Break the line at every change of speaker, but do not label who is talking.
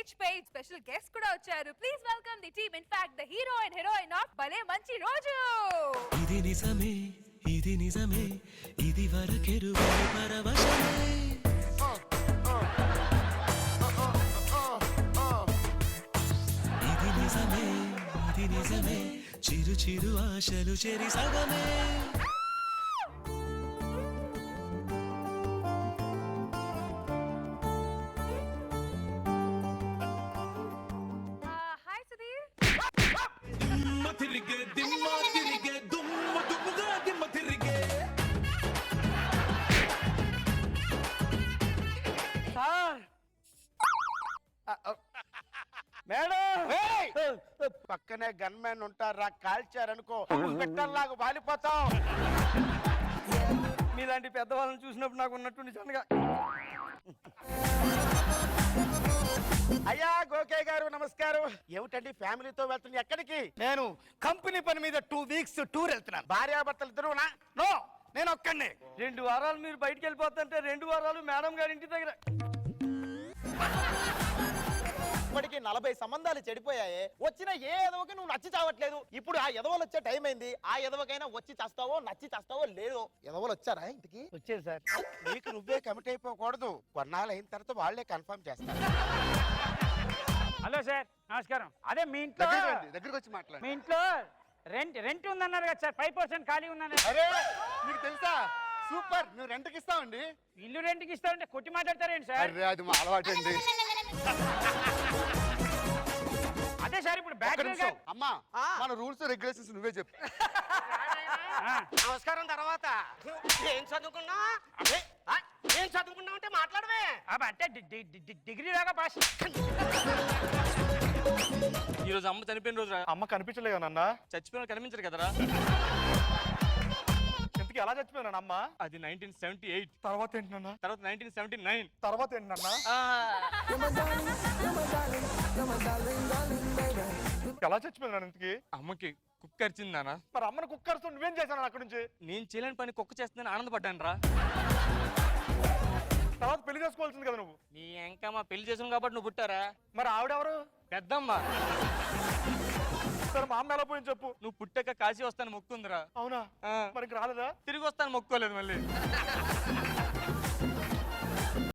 Stage పై special guest కూడా వచ్చారు. Please welcome the team. In fact the hero and heroine of భలే మంచి రోజు.
ఇది నిజమే, ఇది నిజమే, ఇది వరకెరుగని పరవశమే. ఇది నిజమే, ఇది నిజమే, చిరు చిరు ఆశలు చెరి సగమే.
హాయ్ సుధీర్.
దిమ్మ తిరిగే, దిమ్మ తిరిగే, దుమ్మ దుమ్ముగా దిమ్మ తిరిగే.
సార్ మేడం
పక్కనే గన్ మ్యాన్ ఉంటారా, కాల్చారనుకో పెట్టల్లాగా వాలిపోతావు.
మీలాంటి పెద్దవాళ్ళని చూసినప్పుడు నాకు ఉన్నట్టు నిజంగా.
అయ్యా గోకే గారు నమస్కారం. ఏమిటండి ఫ్యామిలీతో వెళ్తుంది ఎక్కడికి?
నేను కంపెనీ పని మీద 2 వీక్స్ టూర్ వెళ్తున్నాను.
భార్యాభర్తలు ఇద్దరునా?
నో, నేను ఒక్కడిని. 2 వారాలు మీరు బయటికి వెళ్ళిపోతుంటే 2 వారాలు మేడం గారి ఇంటి దగ్గర.
ఇప్పటికి 40 సంబంధాలు చెడిపోయాయి. వచ్చిన ఏ ఎదవకి నువ్వు నచ్చి చావట్లేదు. ఇప్పుడు ఆ ఎదవలు వచ్చే టైం అయింది. ఆ ఎదవకైనా వచ్చి చేస్తావో నచ్చి చేస్తావో లేదో. ఎదవలు వచ్చారా ఇంటికి?
వచ్చేది సార్.
నీకు నువ్వే కమిట్ అయిపోకూడదు. కొన్నాళ్ళు అయిన తర్వాత వాళ్ళే కన్ఫర్మ్ చేస్తారు.
హలో సార్, నమస్కారం. అదే మీ ఇంట్లో
దగ్గరికి వచ్చి మాట్లాడు.
మీ ఇంట్లో రెంట్ ఉందన్నారు కదా సార్, 5% ఖాళీ ఉందన్నారు.
అరే నీకు తెలుసా? సూపర్, నువ్వు రెంట్కి ఇస్తావండి.
ఇల్లు రెంట్కి ఇస్తారంటే కొట్టి మాట్లాడతారేంటి సార్?
అరే అది మా అలవాటు అండి.
అదే సార్, ఇప్పుడు బ్యాక్
అమ్మా మన రూల్స్ రెగ్యులేషన్స్ నువ్వే చెప్పు.
నమస్కారం. తర్వాత ఏం చదువుకున్నా? ఏం చదువుకున్నావు అంటే మాట్లాడమే.
అంటే డిగ్రీ దాకా పాస్.
ఈ రోజు అమ్మ చనిపోయిన రోజు.
అమ్మ కనిపించలేదు నాన్న.
చచ్చిపోయిన కనిపించరు కదరా.
ఇంతకీ ఎలా చచ్చిపోయినా అమ్మ?
అది 1978.
తర్వాత ఏంటి నాన్న?
తర్వాత 1979.
తర్వాత ఏంటి నాన్న? ఎలా చచ్చిపోయినా ఇంతకీ?
అమ్మకి కుక్క అరిచింది నాన్న.
మరి అమ్మని కుక్కర్తో నువ్వేం చేశాను అక్కడ నుంచి?
నేను చేయలేని పని కుక్క చేస్తుందని ఆనందపడ్డాను రా.
తర్వాత పెళ్లి చేసుకోవాల్సింది కదా నువ్వు.
నీ ఇంకా మా పెళ్లి చేసాం కాబట్టి నువ్వు పుట్టారా.
మరి ఆవిడెవరు?
పెద్దమ్మ.
సరే మా అమ్మ ఎలా పోయింది చెప్పు.
నువ్వు పుట్టాక కాశీ వస్తాను మొక్కుందిరా.
అవునా?
ఆ.
మరి రాలేదా?
తిరిగి వస్తాను మొక్కోలేదు మళ్ళీ.